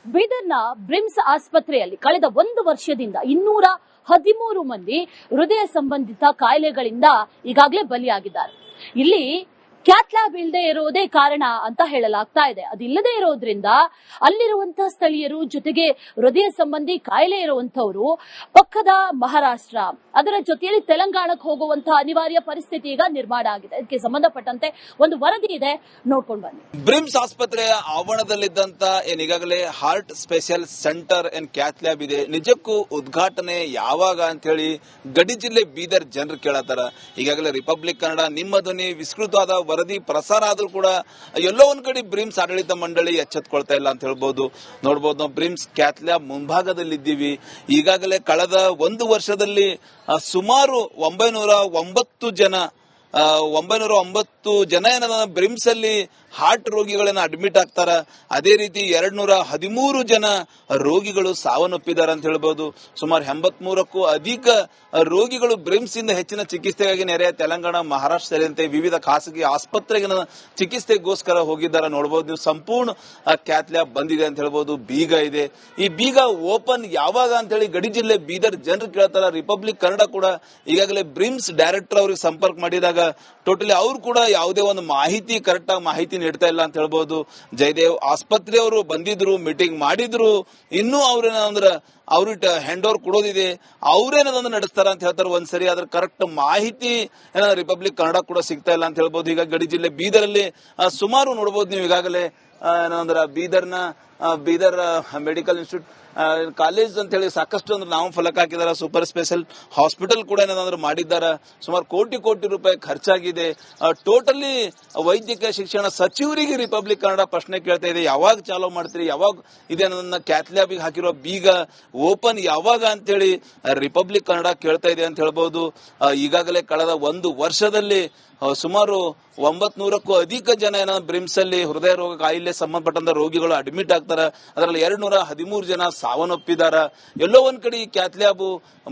ಬೀದರ್ನ BRIMS ಆಸ್ಪತ್ರೆಯಲ್ಲಿ ಕಳೆದ 1 ವರ್ಷದಿಂದ 213 ಮಂದಿ ಹೃದಯ ಸಂಬಂಧಿತ ಕಾಯಿಲೆಗಳಿಂದ ಈಗಾಗಲೇ ಬಲಿಯಾಗಿದ್ದಾರೆ. ಇಲ್ಲಿ ಕ್ಯಾತ್ ಲ್ಯಾಬ್ ಇಲ್ಲದೆ ಇರೋದೇ ಕಾರಣ ಅಂತ ಹೇಳಲಾಗ್ತಾ ಇದೆ. ಅದಿಲ್ಲದೆ ಇರೋದ್ರಿಂದ ಅಲ್ಲಿರುವಂತಹ ಸ್ಥಳೀಯರು ಜೊತೆಗೆ ಹೃದಯ ಸಂಬಂಧಿ ಕಾಯಿಲೆ ಇರುವಂತವರು ಪಕ್ಕದ ಮಹಾರಾಷ್ಟ್ರ ಅದರ ಜೊತೆಯಲ್ಲಿ ತೆಲಂಗಾಣಕ್ಕೆ ಹೋಗುವಂತಹ ಅನಿವಾರ್ಯ ಪರಿಸ್ಥಿತಿ ಈಗ ನಿರ್ಮಾಣ ಆಗಿದೆ. ಇದಕ್ಕೆ ಸಂಬಂಧಪಟ್ಟಂತೆ ಒಂದು ವರದಿ ಇದೆ, ನೋಡ್ಕೊಂಡು ಬನ್ನಿ. ಬ್ರಿಮ್ಸ್ ಆಸ್ಪತ್ರೆಯ ಆವರಣದಲ್ಲಿದ್ದಂತ ಈಗಾಗಲೇ heart special centre and cath lab ಇದೆ. ನಿಜಕ್ಕೂ ಉದ್ಘಾಟನೆ ಯಾವಾಗ ಅಂತ ಹೇಳಿ ಗಡಿ ಜಿಲ್ಲೆ ಬೀದರ್ ಜನರು ಕೇಳತ್ತಾರ. ಈಗಾಗಲೇ ರಿಪಬ್ಲಿಕ್ ಕನ್ನಡ ನಿಮ್ಮ ಧ್ವನಿ ವಿಸ್ತೃತವಾದ ವರದಿ ಪ್ರಸಾರ ಆದ್ರೂ ಕೂಡ ಎಲ್ಲೋ ಒಂದ್ ಕಡೆ ಬ್ರಿಮ್ಸ್ ಆಡಳಿತ ಮಂಡಳಿ ಎಚ್ಚೆತ್ಕೊಳ್ತಾ ಇಲ್ಲ ಅಂತ ಹೇಳ್ಬೋದು. ನೋಡಬಹುದು ನಾವು ಬ್ರಿಮ್ಸ್ ಕ್ಯಾತ್ ಲ್ಯಾಬ್ ಮುಂಭಾಗದಲ್ಲಿದ್ದೀವಿ. ಈಗಾಗಲೇ ಕಳೆದ 1 ವರ್ಷದಲ್ಲಿ ಸುಮಾರು 909 ಜನ ಬ್ರಿಮ್ಸ್ ಅಲ್ಲಿ ಹಾರ್ಟ್ ರೋಗಿಗಳನ್ನ ಅಡ್ಮಿಟ್ ಆಗ್ತಾರ. ಅದೇ ರೀತಿ 213 ಜನ ರೋಗಿಗಳು ಸಾವನ್ನಪ್ಪಿದ್ದಾರೆ ಅಂತ ಹೇಳ್ಬೋದು. ಸುಮಾರು 83ಕ್ಕೂ ಅಧಿಕ ರೋಗಿಗಳು ಬ್ರಿಮ್ಸ್ ಇಂದ ಹೆಚ್ಚಿನ ಚಿಕಿತ್ಸೆಗಾಗಿ ನೆರೆಯ ತೆಲಂಗಾಣ, ಮಹಾರಾಷ್ಟ್ರ ಸೇರಿದಂತೆ ವಿವಿಧ ಖಾಸಗಿ ಆಸ್ಪತ್ರೆಗೆ ಚಿಕಿತ್ಸೆಗೋಸ್ಕರ ಹೋಗಿದ್ದಾರೆ. ನೋಡಬಹುದು ನೀವು, ಸಂಪೂರ್ಣ ಕ್ಯಾತ್ ಲ್ಯಾಬ್ ಬಂದಿದೆ ಅಂತ ಹೇಳ್ಬೋದು. ಬೀಗ ಇದೆ. ಈ ಬೀಗ ಓಪನ್ ಯಾವಾಗ ಅಂತ ಹೇಳಿ ಗಡಿ ಜಿಲ್ಲೆ ಬೀದರ್ ಜನರು ಕೇಳ್ತಾರ. ರಿಪಬ್ಲಿಕ್ ಕನ್ನಡ ಕೂಡ ಈಗಾಗಲೇ ಬ್ರಿಮ್ಸ್ ಡೈರೆಕ್ಟರ್ ಅವ್ರಿಗೆ ಸಂಪರ್ಕ ಮಾಡಿದಾಗ ಟೋಟಲಿ ಅವ್ರು ಕೂಡ ಯಾವುದೇ ಒಂದು ಮಾಹಿತಿ ಕರೆಕ್ಟ್ ಆಗಿ ಮಾಹಿತಿ ನೀಡ್ತಾ ಇಲ್ಲ ಅಂತ ಹೇಳ್ಬೋದು. ಜಯದೇವ್ ಆಸ್ಪತ್ರೆಯವರು ಬಂದಿದ್ರು, ಮೀಟಿಂಗ್ ಮಾಡಿದ್ರು, ಇನ್ನೂ ಅವ್ರಿಗೆ ಹ್ಯಾಂಡ್ ಓವರ್ ಕೊಡೋದಿದೆ, ಅವ್ರೇನದನ್ನ ನಡೆಸ್ತಾರ ಅಂತ ಹೇಳ್ತಾರೆ. ಒಂದ್ಸರಿ ಅದ್ರ ಕರೆಕ್ಟ್ ಮಾಹಿತಿ ರಿಪಬ್ಲಿಕ್ ಕನ್ನಡ ಕೂಡ ಸಿಗ್ತಾ ಇಲ್ಲ ಅಂತ ಹೇಳ್ಬೋದು. ಈಗ ಗಡಿ ಜಿಲ್ಲೆ ಬೀದರಲ್ಲಿ ಸುಮಾರು ನೋಡಬಹುದು ನೀವು, ಈಗಾಗಲೇ ಬೀದರ್ ಮೆಡಿಕಲ್ ಇನ್ಸ್ಟಿಟ್ಯೂಟ್ ಕಾಲೇಜ್ ಅಂತ ಹೇಳಿ ಸಾಕಷ್ಟು ನಾವು ಫಲಕ ಹಾಕಿದಾರೆ. ಸೂಪರ್ ಸ್ಪೆಷಲ್ ಹಾಸ್ಪಿಟಲ್ ಕೂಡ ಮಾಡಿದ್ದಾರೆ. ಸುಮಾರು ಕೋಟಿ ರೂಪಾಯಿ ಖರ್ಚಾಗಿದೆ. ಟೋಟಲಿ ವೈದ್ಯಕೀಯ ಶಿಕ್ಷಣ ಸಚಿವರಿಗೆ ರಿಪಬ್ಲಿಕ್ ಕನ್ನಡ ಪ್ರಶ್ನೆ ಕೇಳ್ತಾ ಇದೆ, ಯಾವಾಗ ಚಾಲೂ ಮಾಡ್ತೀರಿ, ಯಾವಾಗ ಇದೆ ಅನ್ನೋದನ್ನ ಕ್ಯಾತ್ ಲ್ಯಾಬ್ ಹಾಕಿರೋ ಬೀಗ ಓಪನ್ ಯಾವಾಗ ಅಂತ ಹೇಳಿ ರಿಪಬ್ಲಿಕ್ ಕನ್ನಡ ಕೇಳ್ತಾ ಇದೆ ಅಂತ ಹೇಳ್ಬಹುದು. ಈಗಾಗಲೇ ಕಳೆದ 1 ವರ್ಷದಲ್ಲಿ ಸುಮಾರು 900ಕ್ಕೂ ಅಧಿಕ ಜನ ಬ್ರಿಮ್ಸ್ ಅಲ್ಲಿ ಹೃದಯ ರೋಗ ಕಾಯಿಲೆ ಸಂಬಂಧಪಟ್ಟಂತ ರೋಗಿಗಳು ಅಡ್ಮಿಟ್ ಆಗ್ತಾರೆ. ಅದರಲ್ಲಿ 213 ಜನ ಸಾವನ್ನಪ್ಪಿದ್ದಾರೆ. ಎಲ್ಲೋ ಒಂದ್ ಕಡೆ ಈ ಕ್ಯಾತ್ ಲ್ಯಾಬ್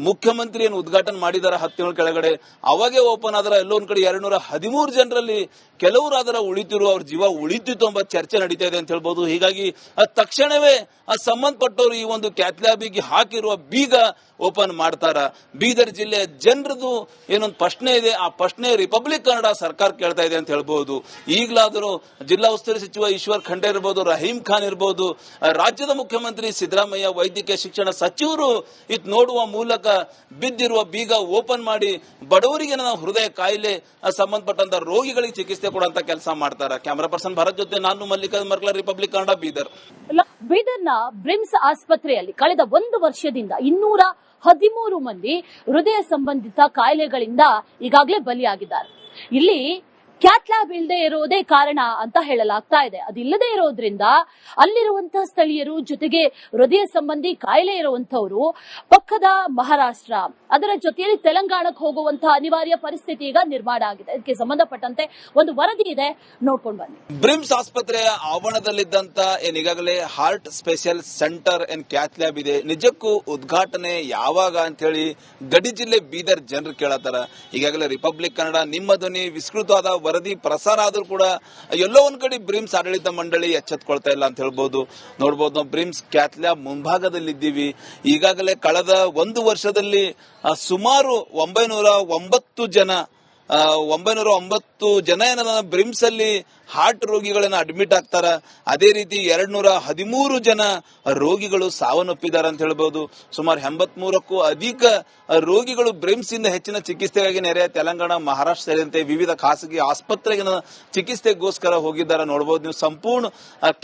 ಮುಖ್ಯಮಂತ್ರಿ ಏನು ಉದ್ಘಾಟನೆ ಮಾಡಿದಾರೆ 10 ತಿಂಗಳ ಕೆಳಗಡೆ, ಅವಾಗೇ ಓಪನ್ ಆದ್ರೆ ಎಲ್ಲೋ ಒಂದ್ ಕಡೆ 213 ಜನರಲ್ಲಿ ಕೆಲವರು ಅದರ ಉಳಿತಿರು, ಅವ್ರ ಜೀವ ಉಳಿತಿತ್ತು ಎಂಬ ಚರ್ಚೆ ನಡೀತಾ ಇದೆ ಅಂತ ಹೇಳ್ಬೋದು. ಹೀಗಾಗಿ ತಕ್ಷಣವೇ ಸಂಬಂಧಪಟ್ಟವರು ಈ ಒಂದು ಕ್ಯಾತ್ ಲ್ಯಾಬಿಗೆ ಹಾಕಿರುವ ಬೀಗ ಓಪನ್ ಮಾಡ್ತಾರ. ಬೀದರ್ ಜಿಲ್ಲೆಯ ಜನರದು ಏನೊಂದು ಪ್ರಶ್ನೆ ಇದೆ, ಆ ಪ್ರಶ್ನೆ ರಿಪಬ್ಲಿಕ್ ಕನ್ನಡ ಸರ್ಕಾರ ಕೇಳ್ತಾ ಇದೆ ಅಂತ ಹೇಳ್ಬಹುದು. ಈಗಲಾದರೂ ಜಿಲ್ಲಾ ಉಸ್ತುವಾರಿ ಸಚಿವ ಈಶ್ವರ್ ಖಂಡ್ರೆ ಇರಬಹುದು, ರಹೀಂ ಖಾನ್ ಇರಬಹುದು, ರಾಜ್ಯದ ಮುಖ್ಯಮಂತ್ರಿ ಸಿದ್ದರಾಮಯ್ಯ, ವೈದ್ಯಕೀಯ ಶಿಕ್ಷಣ ಸಚಿವರು ಇದು ನೋಡುವ ಮೂಲಕ ಬಿದ್ದಿರುವ ಬೀಗ ಓಪನ್ ಮಾಡಿ ಬಡವರಿಗೆ ಹೃದಯ ಕಾಯಿಲೆ ಸಂಬಂಧಪಟ್ಟಂತ ರೋಗಿಗಳಿಗೆ ಚಿಕಿತ್ಸೆ ಕೊಡುವಂತ ಕೆಲಸ ಮಾಡ್ತಾರೆ. ಕ್ಯಾಮರಾ ಪರ್ಸನ್ ಭರತ್ ಜೊತೆ ನಾನು ಮಲ್ಲಿಕಾ ಮರ್ಕಲ, ರಿಪಬ್ಲಿಕ್ ಕನ್ನಡ, ಬೀದರ್. ಬೀದರ್ನ ಬ್ರಿಮ್ಸ್ ಆಸ್ಪತ್ರೆಯಲ್ಲಿ ಕಳೆದ 1 ವರ್ಷದಿಂದ 213 ಮಂದಿ ಹೃದಯ ಸಂಬಂಧಿತ ಕಾಯಿಲೆಗಳಿಂದ ಈಗಾಗಲೇ ಬಲಿಯಾಗಿದ್ದಾರೆ. ಇಲ್ಲಿ ಕ್ಯಾತ್ ಲ್ಯಾಬ್ ಇಲ್ಲದೆ ಇರೋದೇ ಕಾರಣ ಅಂತ ಹೇಳಲಾಗ್ತಾ ಇದೆ. ಅದಿಲ್ಲದೆ ಇರೋದ್ರಿಂದ ಅಲ್ಲಿರುವಂತಹ ಸ್ಥಳೀಯರು ಜೊತೆಗೆ ಹೃದಯ ಸಂಬಂಧಿ ಕಾಯಿಲೆ ಇರುವಂತವರು ಪಕ್ಕದ ಮಹಾರಾಷ್ಟ್ರ ಅದರ ಜೊತೆಯಲ್ಲಿ ತೆಲಂಗಾಣಕ್ಕೆ ಹೋಗುವಂತಹ ಅನಿವಾರ್ಯ ಪರಿಸ್ಥಿತಿ ಈಗ ನಿರ್ಮಾಣ ಆಗಿದೆ. ಇದಕ್ಕೆ ಸಂಬಂಧಪಟ್ಟಂತೆ ಒಂದು ವರದಿ ಇದೆ, ನೋಡ್ಕೊಂಡು ಬನ್ನಿ. ಬ್ರಿಮ್ಸ್ ಆಸ್ಪತ್ರೆಯ ಆವರಣದಲ್ಲಿದ್ದಂತ ಈಗಾಗಲೇ heart special centre and cath lab ಇದೆ. ನಿಜಕ್ಕೂ ಉದ್ಘಾಟನೆ ಯಾವಾಗ ಅಂತ ಹೇಳಿ ಗಡಿ ಜಿಲ್ಲೆ ಬೀದರ್ ಜನರು ಕೇಳತ್ತಾರ. ಈಗಾಗಲೇ ರಿಪಬ್ಲಿಕ್ ಕನ್ನಡ ನಿಮ್ಮ ಧ್ವನಿ ವಿಸ್ತೃತವಾದ ವರದಿ ಪ್ರಸಾರ ಆದ್ರೂ ಕೂಡ ಎಲ್ಲೋ ಒಂದ್ ಕಡೆ ಬ್ರಿಮ್ಸ್ ಆಡಳಿತ ಮಂಡಳಿ ಎಚ್ಚೆತ್ಕೊಳ್ತಾ ಇಲ್ಲ ಅಂತ ಹೇಳ್ಬೋದು. ನೋಡಬಹುದು ನಾವು ಬ್ರಿಮ್ಸ್ ಕ್ಯಾತ್ ಲ್ಯಾಬ್ ಮುಂಭಾಗದಲ್ಲಿದ್ದೀವಿ. ಈಗಾಗಲೇ ಕಳೆದ 1 ವರ್ಷದಲ್ಲಿ ಸುಮಾರು 909 ಜನ ಬ್ರಿಮ್ಸ್ ಅಲ್ಲಿ ಹಾರ್ಟ್ ರೋಗಿಗಳನ್ನ ಅಡ್ಮಿಟ್ ಆಗ್ತಾರ. ಅದೇ ರೀತಿ 213 ಜನ ರೋಗಿಗಳು ಸಾವನ್ನಪ್ಪಿದ್ದಾರೆ ಅಂತ ಹೇಳ್ಬಹುದು. ಸುಮಾರು 83ಕ್ಕೂ ಅಧಿಕ ರೋಗಿಗಳು ಬ್ರಿಮ್ಸ್ ಇಂದ ಹೆಚ್ಚಿನ ಚಿಕಿತ್ಸೆಗಾಗಿ ನೆರೆಯ ತೆಲಂಗಾಣ, ಮಹಾರಾಷ್ಟ್ರ ಸೇರಿದಂತೆ ವಿವಿಧ ಖಾಸಗಿ ಆಸ್ಪತ್ರೆಗೆ ಚಿಕಿತ್ಸೆಗೋಸ್ಕರ ಹೋಗಿದ್ದಾರೆ. ನೋಡಬಹುದು ನೀವು, ಸಂಪೂರ್ಣ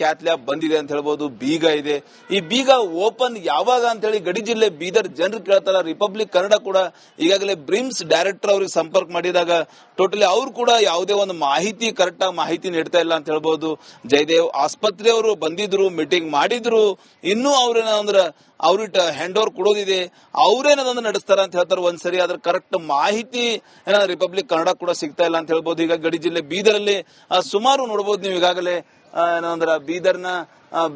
ಕ್ಯಾತ್ ಲ್ಯಾಬ್ ಬಂದಿದೆ ಅಂತ ಹೇಳ್ಬೋದು. ಬೀಗ ಇದೆ. ಈ ಬೀಗ ಓಪನ್ ಯಾವಾಗ ಅಂತ ಹೇಳಿ ಗಡಿ ಜಿಲ್ಲೆ ಬೀದರ್ ಜನರು ಕೇಳ್ತಾರ. ರಿಪಬ್ಲಿಕ್ ಕನ್ನಡ ಕೂಡ ಈಗಾಗಲೇ ಬ್ರಿಮ್ಸ್ ಡೈರೆಕ್ಟರ್ ಅವ್ರಿಗೆ ಸಂಪರ್ಕ ಮಾಡಿದಾಗ ಟೋಟಲಿ ಅವ್ರು ಕೂಡ ಯಾವುದೇ ಒಂದು ಮಾಹಿತಿ ಕರೆಕ್ಟ್ ಆಗಿ ಮಾಹಿತಿ ನೀಡ್ತಾ ಇಲ್ಲ ಅಂತ ಹೇಳ್ಬೋದು. ಜಯದೇವ್ ಆಸ್ಪತ್ರೆಯವರು ಬಂದಿದ್ರು, ಮೀಟಿಂಗ್ ಮಾಡಿದ್ರು, ಇನ್ನೂ ಅವ್ರಿಗೆ ಹ್ಯಾಂಡ್ ಓವರ್ ಕೊಡೋದಿದೆ, ಅವ್ರೇನದನ್ನ ನಡೆಸ್ತಾರ ಅಂತ ಹೇಳ್ತಾರೆ. ಒಂದ್ಸರಿ ಅದ್ರ ಕರೆಕ್ಟ್ ಮಾಹಿತಿ ರಿಪಬ್ಲಿಕ್ ಕನ್ನಡ ಕೂಡ ಸಿಗ್ತಾ ಇಲ್ಲ ಅಂತ ಹೇಳ್ಬೋದು. ಈಗ ಗಡಿ ಜಿಲ್ಲೆ ಬೀದರಲ್ಲಿ ಸುಮಾರು ನೋಡಬಹುದು ನೀವು, ಈಗಾಗಲೇ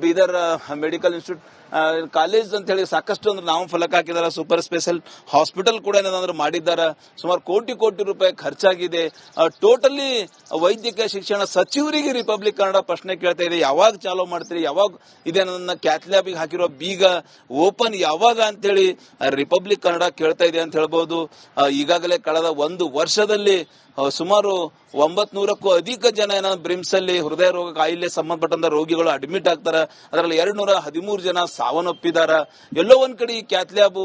ಬೀದರ್ ಮೆಡಿಕಲ್ ಇನ್ಸ್ಟಿಟ್ಯೂಟ್ ಕಾಲೇಜ್ ಅಂತ ಹೇಳಿ ಸಾಕಷ್ಟು ಅಂದ್ರೆ ನಾವು ಫಲಕ ಹಾಕಿದಾರ. ಸೂಪರ್ ಸ್ಪೆಷಲ್ ಹಾಸ್ಪಿಟಲ್ ಕೂಡ ಏನಾದ್ರು ಮಾಡಿದ್ದಾರೆ. ಸುಮಾರು ಕೋಟಿ ಕೋಟಿ ರೂಪಾಯಿ ಖರ್ಚಾಗಿದೆ. ಟೋಟಲಿ ವೈದ್ಯಕೀಯ ಶಿಕ್ಷಣ ಸಚಿವರಿಗೆ ರಿಪಬ್ಲಿಕ್ ಕನ್ನಡ ಪ್ರಶ್ನೆ ಕೇಳ್ತಾ ಇದೆ, ಯಾವಾಗ ಚಾಲೂ ಮಾಡ್ತೀರಿ, ಯಾವಾಗ ಇದೇ ನನ್ನ ಕ್ಯಾಥ್ಲ್ಯಾಬಿಗೆ ಹಾಕಿರೋ ಬೀಗ ಓಪನ್ ಯಾವಾಗ ಅಂತೇಳಿ ರಿಪಬ್ಲಿಕ್ ಕನ್ನಡ ಕೇಳ್ತಾ ಇದೆ ಅಂತ ಹೇಳ್ಬಹುದು. ಈಗಾಗಲೇ ಕಳೆದ ಒಂದು ವರ್ಷದಲ್ಲಿ ಸುಮಾರು 900ಕ್ಕೂ ಅಧಿಕ ಜನ ಬ್ರಿಮ್ಸ್ ಅಲ್ಲಿ ಹೃದಯ ರೋಗ ಕಾಯಿಲೆ ಸಂಬಂಧಪಟ್ಟಂತ ರೋಗಿಗಳು ಅಡ್ಮಿಟ್ ಆಗ್ತಾರೆ. ಅದರಲ್ಲಿ 213 ಜನ ಸಾವನ್ನಪ್ಪಿದ್ದಾರೆ. ಎಲ್ಲೋ ಒಂದ್ ಕಡೆ ಈ ಕ್ಯಾಥ್ಲ್ಯಾಬ್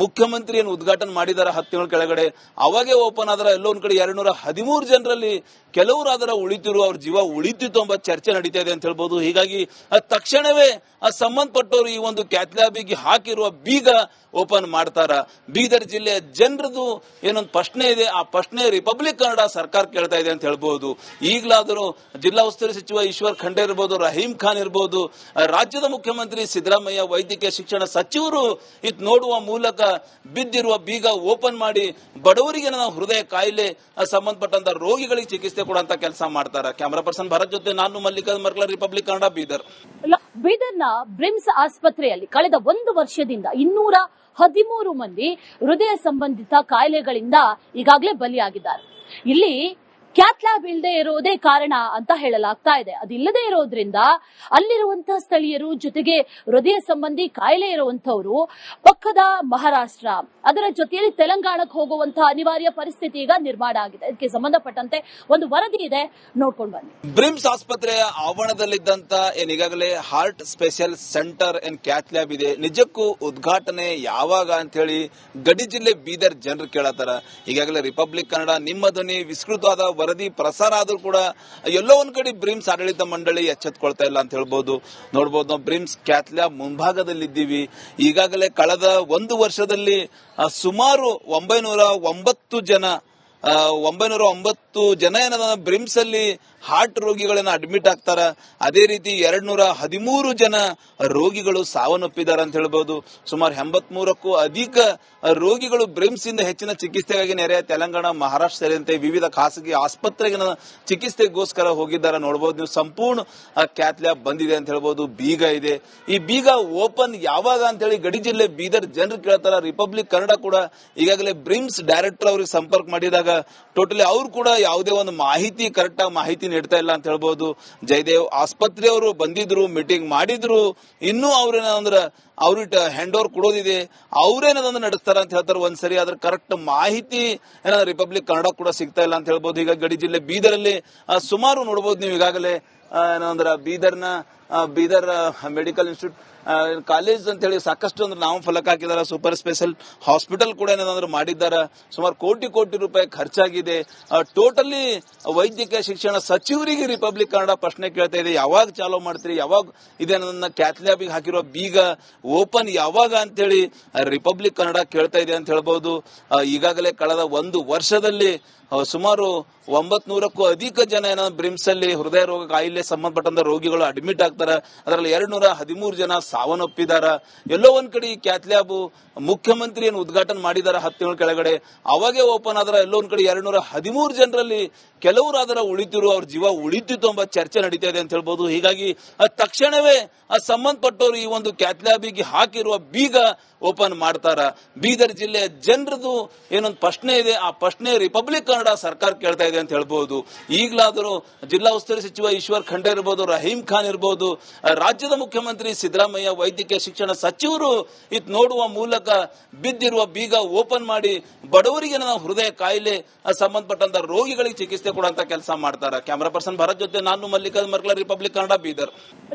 ಮುಖ್ಯಮಂತ್ರಿ ಏನು ಉದ್ಘಾಟನೆ ಮಾಡಿದಾರ 10 ತಿಂಗಳ ಕೆಳಗಡೆ, ಅವಾಗೇ ಓಪನ್ ಆದ್ರೆ ಎಲ್ಲೋ ಒಂದ್ ಕಡೆ 213 ಜನರಲ್ಲಿ ಕೆಲವರಾದರ ಉಳಿತಿರು, ಅವ್ರ ಜೀವ ಉಳಿತಿತ್ತು ಎಂಬ ಚರ್ಚೆ ನಡೀತಾ ಇದೆ ಅಂತ ಹೇಳ್ಬಹುದು. ಹೀಗಾಗಿ ತಕ್ಷಣವೇ ಸಂಬಂಧಪಟ್ಟವರು ಈ ಒಂದು ಕ್ಯಾಥ್ಲ್ಯಾಬಿಗೆ ಹಾಕಿರುವ ಬೀಗ ಓಪನ್ ಮಾಡ್ತಾರ. ಬೀದರ್ ಜಿಲ್ಲೆಯ ಜನರದು ಏನೊಂದು ಪ್ರಶ್ನೆ ಇದೆ, ಆ ಪ್ರಶ್ನೆ ರಿಪಬ್ಲಿಕ್ ಕನ್ನಡ ಸರ್ಕಾರ ಕೇಳ್ತಾ ಇದೆ ಅಂತ ಹೇಳ್ಬಹುದು. ಈಗಲಾದರೂ ಜಿಲ್ಲಾ ಉಸ್ತುವಾರಿ ಸಚಿವ ಈಶ್ವರ್ ಖಂಡ್ರೆ ಇರ್ಬೋದು, ರಹೀಂ ಖಾನ್ ಇರ್ಬೋದು, ರಾಜ್ಯದ ಮುಖ್ಯಮಂತ್ರಿ ಸಿದ್ದರಾಮಯ್ಯ, ವೈದ್ಯಕೀಯ ಶಿಕ್ಷಣ ಸಚಿವರು ಇದು ನೋಡುವ ಮೂಲಕ ಬಿದ್ದಿರುವ ಬೀಗ ಓಪನ್ ಮಾಡಿ ಬಡವರಿಗೆ ನಾವು ಹೃದಯ ಕಾಯಿಲೆ ಸಂಬಂಧಪಟ್ಟಂತ ರೋಗಿಗಳಿಗೆ ಚಿಕಿತ್ಸೆ ಕೊಡುವಂತ ಕೆಲಸ ಮಾಡ್ತಾರೆ. ಕ್ಯಾಮರಾ ಪರ್ಸನ್ ಭರತ್ ಜೊತೆ ನಾನು ಮಲ್ಲಿಕಾರ್ಜುನ್ ಮರ್ಕಲ, ರಿಪಬ್ಲಿಕ್ ಕನ್ನಡ, ಬೀದರ್. ಬೀದರ್ನ ಬ್ರಿಮ್ಸ್ ಆಸ್ಪತ್ರೆಯಲ್ಲಿ ಕಳೆದ ಒಂದು ವರ್ಷದಿಂದ 213 ಮಂದಿ ಹೃದಯ ಸಂಬಂಧಿತ ಕಾಯಿಲೆಗಳಿಂದ ಈಗಾಗಲೇ ಬಲಿಯಾಗಿದ್ದಾರೆ. ಇಲ್ಲಿ ಕ್ಯಾಥ್ಲ್ಯಾಬ್ ಇಲ್ಲದೆ ಇರೋದೇ ಕಾರಣ ಅಂತ ಹೇಳಲಾಗ್ತಾ ಇದೆ. ಅದಿಲ್ಲದೆ ಇರೋದ್ರಿಂದ ಅಲ್ಲಿರುವಂತಹ ಸ್ಥಳೀಯರು, ಜೊತೆಗೆ ಹೃದಯ ಸಂಬಂಧಿ ಕಾಯಿಲೆ ಇರುವಂತವರು ಪಕ್ಕದ ಮಹಾರಾಷ್ಟ್ರ, ಅದರ ಜೊತೆಯಲ್ಲಿ ತೆಲಂಗಾಣಕ್ಕೆ ಹೋಗುವಂತಹ ಅನಿವಾರ್ಯ ಪರಿಸ್ಥಿತಿ ಈಗ ನಿರ್ಮಾಣ ಆಗಿದೆ. ಇದಕ್ಕೆ ಸಂಬಂಧಪಟ್ಟಂತೆ ಒಂದು ವರದಿ ಇದೆ, ನೋಡ್ಕೊಂಡು ಬನ್ನಿ. ಬ್ರಿಮ್ಸ್ ಆಸ್ಪತ್ರೆಯ ಆವರಣದಲ್ಲಿದ್ದಂತ ಈಗಾಗಲೇ ಹಾರ್ಟ್ ಸ್ಪೆಷಲ್ ಸೆಂಟರ್ ಏನ್ ಕ್ಯಾಥ್ಲ್ಯಾಬ್ ಇದೆ, ನಿಜಕ್ಕೂ ಉದ್ಘಾಟನೆ ಯಾವಾಗ ಅಂತ ಹೇಳಿ ಗಡಿ ಜಿಲ್ಲೆ ಬೀದರ್ ಜನರು ಕೇಳತ್ತಾರ. ಈಗಾಗಲೇ ರಿಪಬ್ಲಿಕ್ ಕನ್ನಡ ನಿಮ್ಮ ಧ್ವನಿ ವಿಸ್ತೃತವಾದ ವರದಿ ಪ್ರಸಾರ ಆದ್ರೂ ಕೂಡ ಎಲ್ಲೋ ಒಂದ್ ಕಡೆ ಬ್ರಿಮ್ಸ್ ಆಡಳಿತ ಮಂಡಳಿ ಎಚ್ಚೆತ್ಕೊಳ್ತಾ ಇಲ್ಲ ಅಂತ ಹೇಳ್ಬೋದು. ನೋಡಬಹುದು, ನಾವು ಬ್ರಿಮ್ಸ್ ಕ್ಯಾಥ್ಲ್ಯಾಬ್ ಮುಂಭಾಗದಲ್ಲಿದ್ದೀವಿ. ಈಗಾಗಲೇ ಕಳೆದ ಒಂದು ವರ್ಷದಲ್ಲಿ ಸುಮಾರು 909 ಜನ ಏನದ ಬ್ರಿಮ್ಸ್ ಅಲ್ಲಿ ಹಾರ್ಟ್ ರೋಗಿಗಳನ್ನ ಅಡ್ಮಿಟ್ ಆಗ್ತಾರ. ಅದೇ ರೀತಿ 213 ಜನ ರೋಗಿಗಳು ಸಾವನ್ನಪ್ಪಿದ್ದಾರೆ ಅಂತ ಹೇಳ್ಬಹುದು. ಸುಮಾರು 83ಕ್ಕೂ ಅಧಿಕ ರೋಗಿಗಳು ಬ್ರಿಮ್ಸ್ ಇಂದ ಹೆಚ್ಚಿನ ಚಿಕಿತ್ಸೆಗಾಗಿ ನೆರೆಯ ತೆಲಂಗಾಣ, ಮಹಾರಾಷ್ಟ್ರ ಸೇರಿದಂತೆ ವಿವಿಧ ಖಾಸಗಿ ಆಸ್ಪತ್ರೆಗೆ ಚಿಕಿತ್ಸೆಗೋಸ್ಕರ ಹೋಗಿದ್ದಾರೆ. ನೋಡಬಹುದು ನೀವು, ಸಂಪೂರ್ಣ ಕ್ಯಾಥ್ಲ್ಯಾಬ್ ಬಂದಿದೆ ಅಂತ ಹೇಳ್ಬಹುದು. ಬೀಗ ಇದೆ. ಈ ಬೀಗ ಓಪನ್ ಯಾವಾಗ ಅಂತ ಹೇಳಿ ಗಡಿ ಜಿಲ್ಲೆ ಬೀದರ್ ಜನರು ಕೇಳ್ತಾರ. ರಿಪಬ್ಲಿಕ್ ಕನ್ನಡ ಕೂಡ ಈಗಾಗಲೇ ಬ್ರಿಮ್ಸ್ ಡೈರೆಕ್ಟರ್ ಅವ್ರಿಗೆ ಸಂಪರ್ಕ ಮಾಡಿದಾಗ ಟೋಟಲಿ ಅವ್ರು ಕೂಡ ಯಾವುದೇ ಒಂದು ಕರೆಕ್ಟ್ ಆಗಿ ಮಾಹಿತಿ ನೀಡ್ತಾ ಇಲ್ಲ ಅಂತ ಹೇಳ್ಬಹುದು. ಜಯದೇವ್ ಆಸ್ಪತ್ರೆಯವರು ಬಂದಿದ್ರು, ಮೀಟಿಂಗ್ ಮಾಡಿದ್ರು, ಇನ್ನೂ ಅವ್ರೇನಂದ್ರ ಅವ್ರಿಗೆ ಹ್ಯಾಂಡ್ ಓವರ್ ಕೊಡೋದಿದೆ, ಅವ್ರೇನದೊಂದು ನಡೆಸ್ತಾರ ಅಂತ ಹೇಳ್ತಾರೆ. ಒಂದ್ಸರಿ ಅದ್ರ ಕರೆಕ್ಟ್ ಮಾಹಿತಿ ಏನಾದ್ರು ರಿಪಬ್ಲಿಕ್ ಕನ್ನಡ ಕೂಡ ಸಿಗ್ತಾ ಇಲ್ಲ ಅಂತ ಹೇಳ್ಬಹುದು. ಈಗ ಗಡಿ ಜಿಲ್ಲೆ ಬೀದರಲ್ಲಿ ಸುಮಾರು ನೋಡಬಹುದು ನೀವು, ಈಗಾಗಲೇ ಏನಂದ್ರ ಬೀದರ್ ಮೆಡಿಕಲ್ ಇನ್ಸ್ಟಿಟ್ಯೂಟ್ ಕಾಲೇಜ್ ಅಂತ ಹೇಳಿ ಸಾಕಷ್ಟು ಅಂದ್ರೆ ನಾವು ಫಲಕ ಹಾಕಿದಾರ. ಸೂಪರ್ ಸ್ಪೆಷಲ್ ಹಾಸ್ಪಿಟಲ್ ಕೂಡ ಏನಾದ್ರು ಮಾಡಿದ್ದಾರೆ. ಸುಮಾರು ಕೋಟಿ ಕೋಟಿ ರೂಪಾಯಿ ಖರ್ಚಾಗಿದೆ. ಟೋಟಲಿ ವೈದ್ಯಕೀಯ ಶಿಕ್ಷಣ ಸಚಿವರಿಗೆ ರಿಪಬ್ಲಿಕ್ ಕನ್ನಡ ಪ್ರಶ್ನೆ ಕೇಳ್ತಾ ಇದೆ, ಯಾವಾಗ ಚಾಲೂ ಮಾಡ್ತೀರಿ, ಯಾವಾಗ ಇದೇ ನನ್ನ ಕ್ಯಾಥ್ಲ್ಯಾಬಿಗೆ ಹಾಕಿರೋ ಬೀಗ ಓಪನ್ ಯಾವಾಗ ಅಂತೇಳಿ ರಿಪಬ್ಲಿಕ್ ಕನ್ನಡ ಕೇಳ್ತಾ ಇದೆ ಅಂತ ಹೇಳ್ಬಹುದು. ಈಗಾಗಲೇ ಕಳೆದ ಒಂದು ವರ್ಷದಲ್ಲಿ ಸುಮಾರು 900ಕ್ಕೂ ಅಧಿಕ ಜನ ಬ್ರಿಮ್ಸ್ ಅಲ್ಲಿ ಹೃದಯ ರೋಗ ಕಾಯಿಲೆ ಸಂಬಂಧಪಟ್ಟಂತ ರೋಗಿಗಳು ಅಡ್ಮಿಟ್ ಆಗ್ತಾರೆ. ಅದರಲ್ಲಿ 213 ಜನ ಸಾವನ್ನಪ್ಪಿದ್ದಾರೆ. ಎಲ್ಲೋ ಒಂದ್ ಕಡೆ ಈ ಕ್ಯಾಥ್ಲ್ಯಾಬ್ ಮುಖ್ಯಮಂತ್ರಿ ಏನು ಉದ್ಘಾಟನೆ ಮಾಡಿದಾರ 10 ತಿಂಗಳ ಕೆಳಗಡೆ, ಅವಾಗೇ ಓಪನ್ ಆದ್ರೆ ಎಲ್ಲೋ ಒಂದ್ ಕಡೆ 213 ಜನರಲ್ಲಿ ಕೆಲವರಾದರ ಉಳಿತಿರು, ಅವ್ರ ಜೀವ ಉಳಿತಿತ್ತು ಎಂಬ ಚರ್ಚೆ ನಡೀತಾ ಇದೆ ಅಂತ ಹೇಳ್ಬಹುದು. ಹೀಗಾಗಿ ತಕ್ಷಣವೇ ಸಂಬಂಧಪಟ್ಟವರು ಈ ಒಂದು ಕ್ಯಾಥ್ಲ್ಯಾಬಿಗೆ ಹಾಕಿರುವ ಬೀಗ ಓಪನ್ ಮಾಡ್ತಾರ. ಬೀದರ್ ಜಿಲ್ಲೆಯ ಜನರದು ಏನೊಂದು ಪ್ರಶ್ನೆ ಇದೆ, ಆ ಪ್ರಶ್ನೆ ರಿಪಬ್ಲಿಕ್ ಕನ್ನಡ ಸರ್ಕಾರ ಕೇಳ್ತಾ ಇದೆ ಅಂತ ಹೇಳ್ಬಹುದು. ಈಗಲಾದರೂ ಜಿಲ್ಲಾ ಉಸ್ತುವಾರಿ ಸಚಿವ ಈಶ್ವರ್ ಖಂಡ್ರೆ ಇರ್ಬೋದು, ರಹೀಂ ಖಾನ್ ಇರ್ಬೋದು, ರಾಜ್ಯದ ಮುಖ್ಯಮಂತ್ರಿ ಸಿದ್ದರಾಮಯ್ಯ, ವೈದ್ಯಕೀಯ ಶಿಕ್ಷಣ ಸಚಿವರು ಇದು ನೋಡುವ ಮೂಲಕ ಬಿದ್ದಿರುವ ಬೀಗ ಓಪನ್ ಮಾಡಿ ಬಡವರಿಗೆ ನಾವು ಹೃದಯ ಕಾಯಿಲೆ ಸಂಬಂಧಪಟ್ಟಂತ ರೋಗಿಗಳಿಗೆ ಚಿಕಿತ್ಸೆ ಕೊಡುವಂತ ಕೆಲಸ ಮಾಡ್ತಾರೆ. ಕ್ಯಾಮರಾ ಪರ್ಸನ್ ಭರತ್ ಜೊತೆ ನಾನು ಮಲ್ಲಿಕಾರ್ಜುನ್ ಮರ್ಕಲ, ರಿಪಬ್ಲಿಕ್ ಕನ್ನಡ, ಬೀದರ್.